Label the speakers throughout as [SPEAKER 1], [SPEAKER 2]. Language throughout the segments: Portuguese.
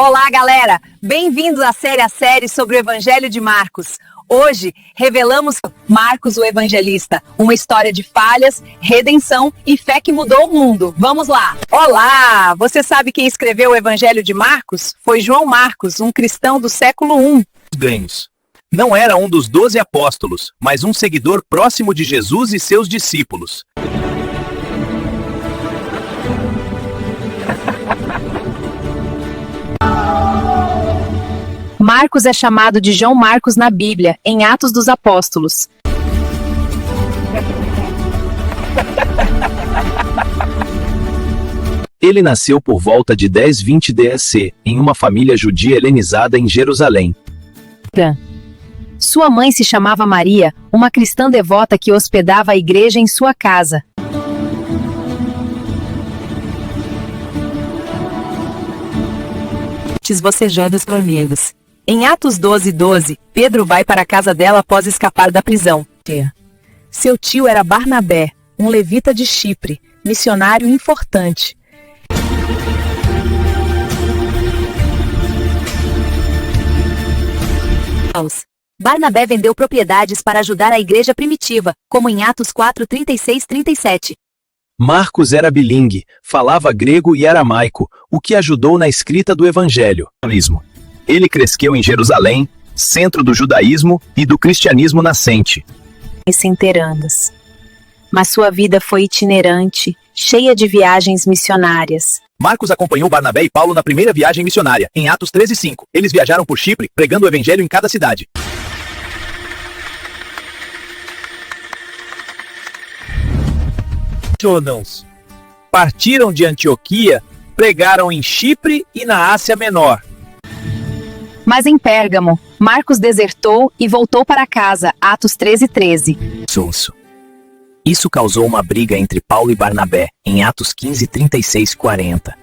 [SPEAKER 1] Olá, galera! Bem-vindos à série sobre o Evangelho de Marcos. Hoje, revelamos Marcos, o Evangelista, uma história de falhas, redenção e fé que mudou o mundo. Vamos lá! Olá! Você sabe quem escreveu o Evangelho de Marcos? Foi João Marcos, um cristão do século I.
[SPEAKER 2] Ganhos. Não era um dos 12 apóstolos, mas um seguidor próximo de Jesus e seus discípulos.
[SPEAKER 1] Marcos é chamado de João Marcos na Bíblia, em Atos dos Apóstolos.
[SPEAKER 2] Ele nasceu por volta de 1020 D.C., em uma família judia helenizada em Jerusalém.
[SPEAKER 1] Sua mãe se chamava Maria, uma cristã devota que hospedava a igreja em sua casa. Vocejando amigos. Em Atos 12:12, Pedro vai para a casa dela após escapar da prisão. Seu tio era Barnabé, um levita de Chipre, missionário importante. Barnabé vendeu propriedades para ajudar a igreja primitiva, como em Atos 4:36-37.
[SPEAKER 2] Marcos era bilíngue, falava grego e aramaico, o que ajudou na escrita do Evangelho. Ele cresceu em Jerusalém, centro do judaísmo e do cristianismo nascente.
[SPEAKER 1] Centerandas. Mas sua vida foi itinerante, cheia de viagens missionárias.
[SPEAKER 2] Marcos acompanhou Barnabé e Paulo na primeira viagem missionária, em Atos 13:5. Eles viajaram por Chipre, pregando o Evangelho em cada cidade. Partiram de Antioquia, pregaram em Chipre e na Ásia Menor.
[SPEAKER 1] Mas em Pérgamo, Marcos desertou e voltou para casa, Atos 13:13.
[SPEAKER 2] Isso causou uma briga entre Paulo e Barnabé, em Atos 15:36-40.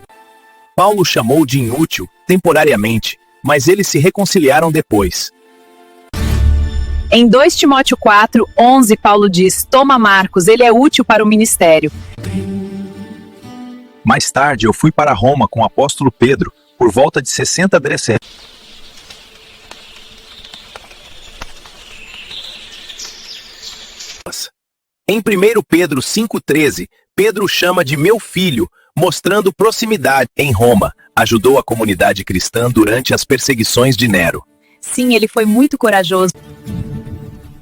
[SPEAKER 2] Paulo chamou de inútil, temporariamente, mas eles se reconciliaram depois.
[SPEAKER 1] Em 2 Timóteo 4:11, Paulo diz: toma Marcos, ele é útil para o ministério.
[SPEAKER 2] Mais tarde eu fui para Roma com o apóstolo Pedro, por volta de 60 D.C. Em 1 Pedro 5:13, Pedro chama de meu filho, mostrando proximidade. Em Roma, ajudou a comunidade cristã durante as perseguições de Nero.
[SPEAKER 1] Sim, ele foi muito corajoso.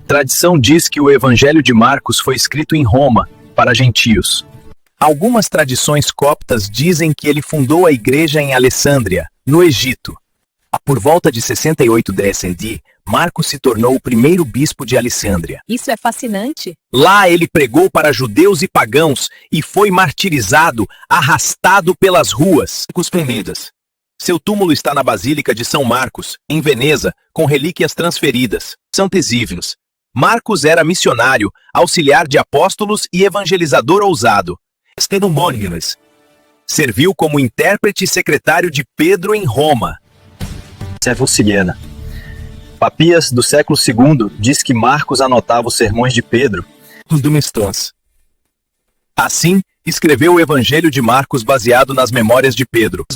[SPEAKER 2] Tradição diz que o Evangelho de Marcos foi escrito em Roma, para gentios. Algumas tradições coptas dizem que ele fundou a igreja em Alessandria, no Egito. Por volta de 68 D.C., Marcos se tornou o primeiro bispo de Alessandria.
[SPEAKER 1] Isso é fascinante.
[SPEAKER 2] Lá ele pregou para judeus e pagãos e foi martirizado, arrastado pelas ruas. Seu túmulo está na Basílica de São Marcos, em Veneza, com relíquias transferidas. São tesíveis. Marcos era missionário, auxiliar de apóstolos e evangelizador ousado. Serviu como intérprete e secretário de Pedro em Roma. Servociliana. Papias, do século II, diz que Marcos anotava os sermões de Pedro. Assim, escreveu o Evangelho de Marcos baseado nas memórias de Pedro.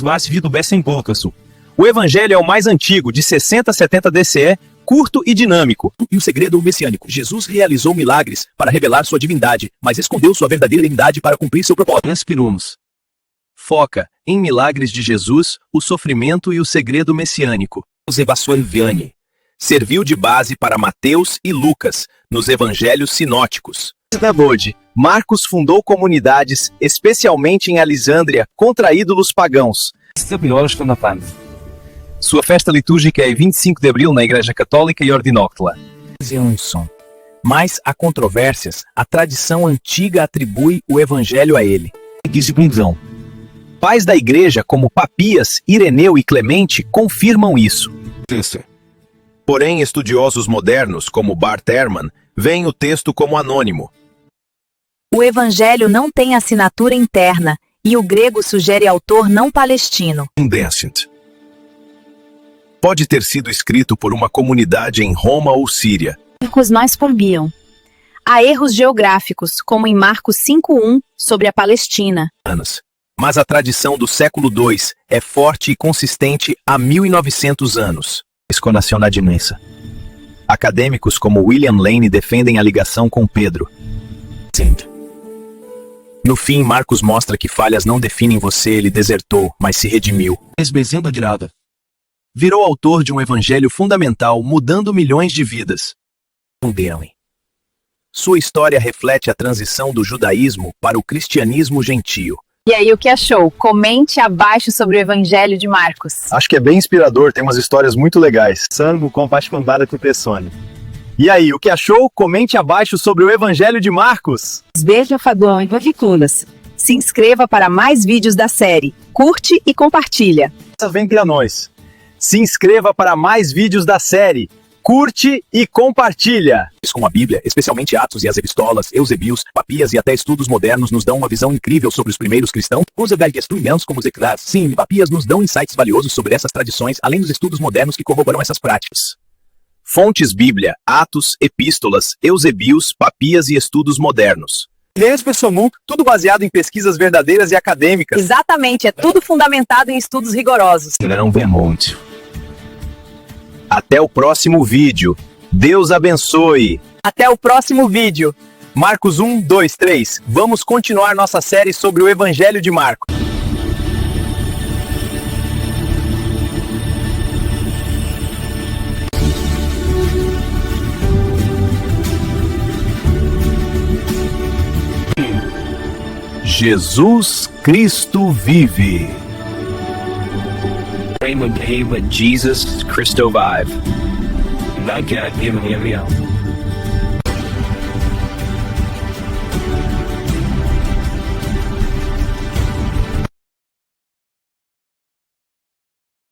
[SPEAKER 2] O Evangelho é o mais antigo, de 60 a 70 DCE, curto e dinâmico. E o segredo messiânico. Jesus realizou milagres para revelar sua divindade, mas escondeu sua verdadeira divindade para cumprir seu propósito. Foca, em milagres de Jesus, o sofrimento e o segredo messiânico. Serviu de base para Mateus e Lucas, nos evangelhos sinóticos. Marcos fundou comunidades, especialmente em Alessandria, contra ídolos pagãos. Sua festa litúrgica é 25 de abril na Igreja Católica e Ordinóctla. Mas há controvérsias, a tradição antiga atribui o evangelho a ele. Pais da igreja como Papias, Ireneu e Clemente confirmam isso. Porém, estudiosos modernos como Bart Ehrman veem o texto como anônimo.
[SPEAKER 1] O evangelho não tem assinatura interna, e o grego sugere autor não palestino.
[SPEAKER 2] Pode ter sido escrito por uma comunidade em Roma ou Síria.
[SPEAKER 1] Marcos mais formiam. Há erros geográficos, como em Marcos 5:1, sobre a Palestina.
[SPEAKER 2] mas a tradição do século II é forte e consistente há 1900 anos. Esconacionadinense. Acadêmicos como William Lane defendem a ligação com Pedro. No fim, Marcos mostra que falhas não definem você, ele desertou, mas se redimiu. Virou autor de um evangelho fundamental, mudando milhões de vidas. Sua história reflete a transição do judaísmo para o cristianismo gentio.
[SPEAKER 1] E aí, o que achou? Comente abaixo sobre o Evangelho de Marcos.
[SPEAKER 2] Acho que é bem inspirador, tem umas histórias muito legais. E aí, o que achou? Comente abaixo sobre o Evangelho de Marcos.
[SPEAKER 1] Veja Faduão e Vaviculas. Se inscreva para mais vídeos da série. Curte e compartilha.
[SPEAKER 2] Vem pra nós. Se inscreva para mais vídeos da série. Curte e compartilha. Com a Bíblia, especialmente Atos e as Epístolas, Eusebius, Papias e até estudos modernos nos dão uma visão incrível sobre os primeiros cristãos. Os estudantes como Zeclas, sim, Papias nos dão insights valiosos sobre essas tradições, além dos estudos modernos que corroboram essas práticas. Fontes Bíblia, Atos, Epístolas, Eusebius, Papias e estudos modernos. Tudo baseado em pesquisas verdadeiras e acadêmicas.
[SPEAKER 1] Exatamente, é tudo fundamentado em estudos rigorosos.
[SPEAKER 2] Até o próximo vídeo. Deus abençoe.
[SPEAKER 1] Até o próximo vídeo.
[SPEAKER 2] Marcos 1, 2, 3. Vamos continuar nossa série sobre o Evangelho de Marcos. Jesus Cristo vive.
[SPEAKER 3] Jesus Cristo vive.